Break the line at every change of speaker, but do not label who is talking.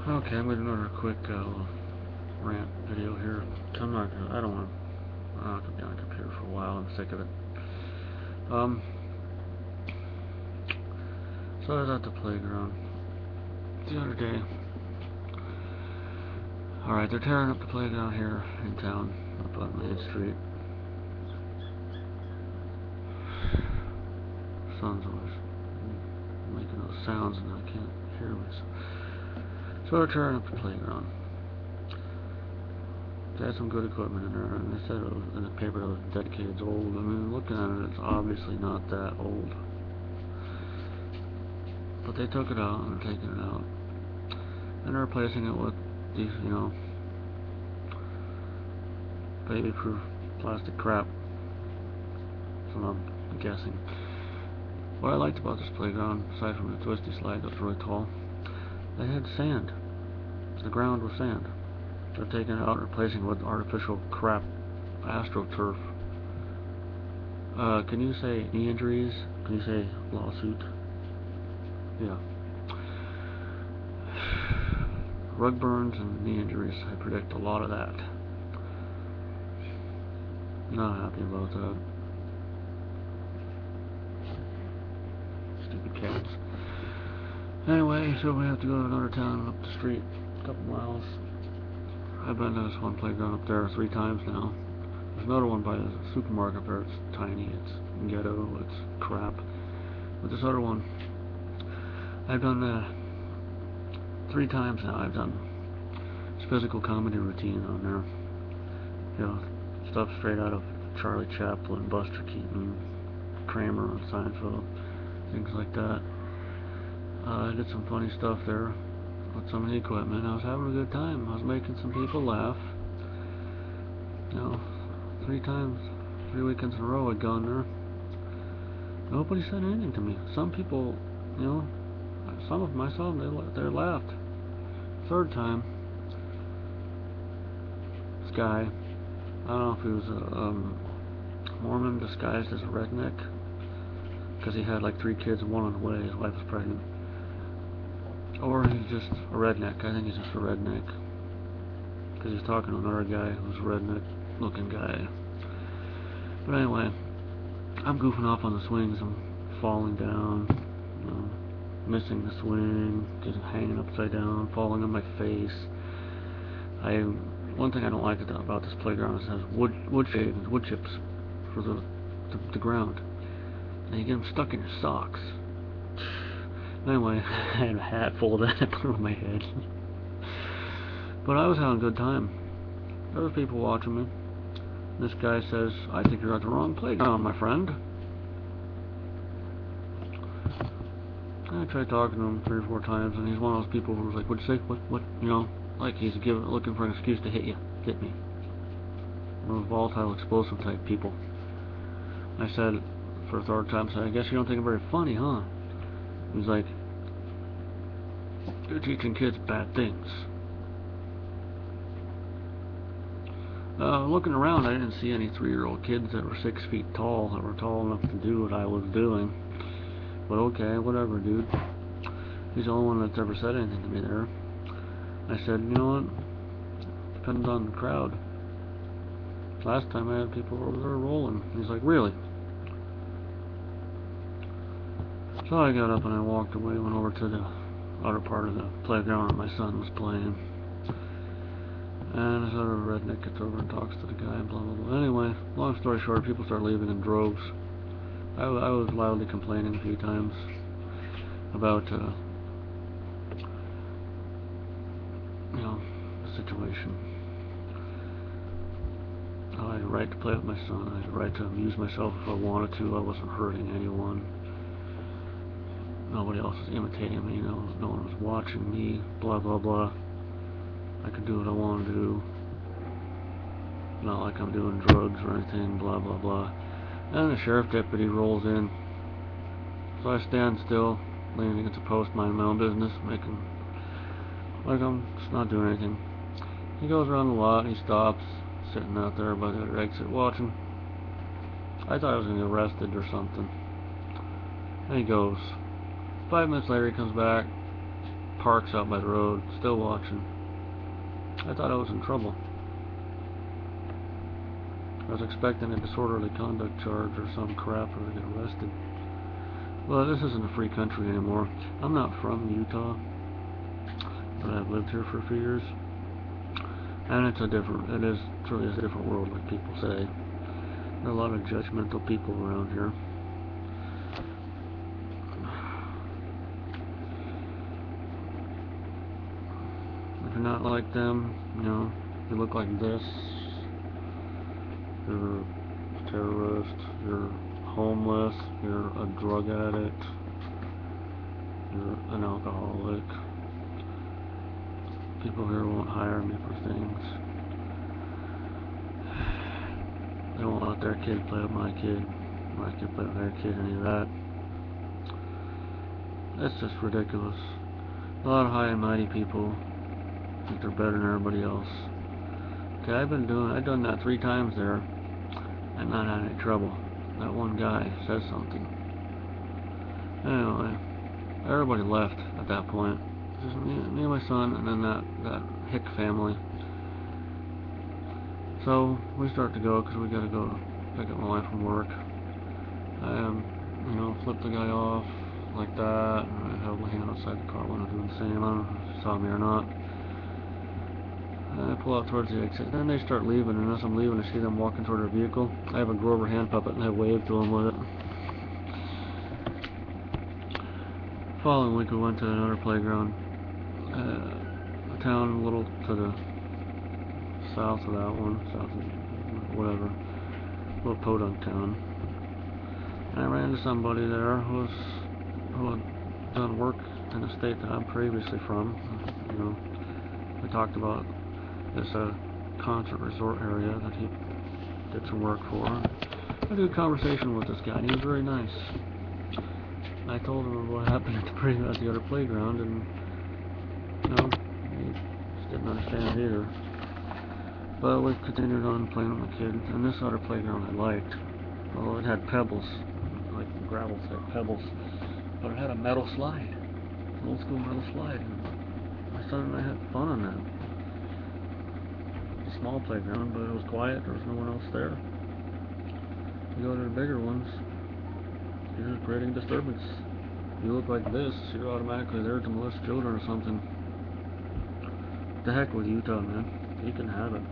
Okay, I'm gonna do another quick rant video here. I don't want. I'm not gonna be on the computer for a while. I'm sick of it. Um, so I was at the playground the other day. All right, they're tearing up the playground here in town, up on Main Street. Sun's always making those sounds, and I can't hear myself. So they're tearing up the playground. They had some good equipment in there, and they said it was in the paper that it was decades old. I mean, looking at it, it's obviously not that old. But they took it out and they're taking it out, and they're replacing it with these, baby-proof plastic crap. So I'm guessing. What I liked about this playground, aside from the twisty slide that was really tall, they had sand. The ground was sand. They're taking it out and replacing it with artificial crap, astroturf. Can you say knee injuries? Can you say lawsuit? Yeah. Rug burns and knee injuries. I predict a lot of that. Not happy about that. Stupid cats. Anyway, so we have to go to another town up the street, a couple miles. I've been to this one playground up there 3 times now. There's another one by the supermarket there. It's tiny, it's ghetto, it's crap. But this other one, I've done 3 times now. I've done this physical comedy routine on there. Stuff straight out of Charlie Chaplin, Buster Keaton, Kramer on Seinfeld, things like that. I did some funny stuff there with some of the equipment. I was having a good time. I was making some people laugh. 3 times, 3 weekends in a row I'd gone there. Nobody said anything to me. Some people, some of them I saw them, they laughed. 3rd time, this guy, I don't know if he was a Mormon disguised as a redneck, because he had like 3 kids and 1 on the way. His wife was pregnant. Or he's just a redneck. I think he's just a redneck, because he's talking to another guy who's a redneck looking guy. But anyway, I'm goofing off on the swings. I'm falling down, missing the swing, just hanging upside down, falling on my face. One thing I don't like about this playground is it has wood shavings, wood chips for the ground, and you get them stuck in your socks. Anyway, I had a hat full of that I put on my head. But I was having a good time. There were people watching me. This guy says, "I think you're at the wrong playground, my friend." I tried talking to him 3 or 4 times, and he's one of those people who was like, "What'd you say? What? Like he's looking for an excuse to hit me. One of those volatile, explosive type people. I said, for a 3rd time, I guess you don't think I'm very funny, huh? He's like, "You're teaching kids bad things." Looking around, I didn't see any 3-year-old kids that were 6 feet tall, that were tall enough to do what I was doing. But okay, whatever, dude. He's the only one that's ever said anything to me there. I said, you know what? Depends on the crowd. Last time I had people over there rolling. He's like, "Really?" So I got up and I walked away, went over to the other part of the playground where my son was playing. And this other redneck gets over and talks to the guy, blah blah blah. Anyway, long story short, people start leaving in droves. I was loudly complaining a few times about, the situation. I had a right to play with my son. I had a right to amuse myself if I wanted to. I wasn't hurting anyone. Nobody else was imitating me. No one was watching me. Blah blah blah. I could do what I want to do. Not like I'm doing drugs or anything. Blah blah blah. And the sheriff deputy rolls in. So I stand still, leaning against a post, minding my own business, making like I'm just not doing anything. He goes around the lot and he stops, sitting out there by the other exit watching. I thought I was going to get arrested or something. And he goes. 5 minutes later he comes back. parks out by the road, still watching. I thought I was in trouble. I was expecting a disorderly conduct charge or some crap or to get arrested. Well, this isn't a free country anymore. I'm not from Utah, but I've lived here for a few years. And it truly is a different world, like people say. There are a lot of judgmental people around here. If you're not like them, you look like this, you're a terrorist, you're homeless, you're a drug addict, you're an alcoholic. People here won't hire me for things. They won't let their kid play with my kid play with their kid, any of that. That's just ridiculous. A lot of high and mighty people think they're better than everybody else. Okay, I've done that 3 times there and not had any trouble. That one guy says something. Anyway, everybody left at that point. Just me and my son, and then that hick family. So we start to go because we got to go pick up my wife from work. I flipped the guy off like that, and I held my hand outside the car when I was doing the same. I don't know if you saw me or not. And I pull out towards the exit. Then they start leaving, and as I'm leaving, I see them walking toward their vehicle. I have a Grover hand puppet, and I wave to them with it. Following week, we went to another playground, a town a little to the south of that one, whatever, little podunk town. And I ran into somebody there who had done work in the state that I'm previously from. We talked about this concert resort area that he did some work for. I had a good conversation with this guy, and he was very nice. I told him what happened at the other playground, and he just didn't understand either. But we continued on playing with my kid, and this other playground I liked. Although it had pebbles, like gravel type pebbles, but it had a metal slide, an old school metal slide. And my son and I had fun on that. It was a small playground, but it was quiet. There was no one else there. You go to the bigger ones, you're just creating disturbance. You look like this, you're automatically there to molest children or something. The heck with Utah, man. You can have it.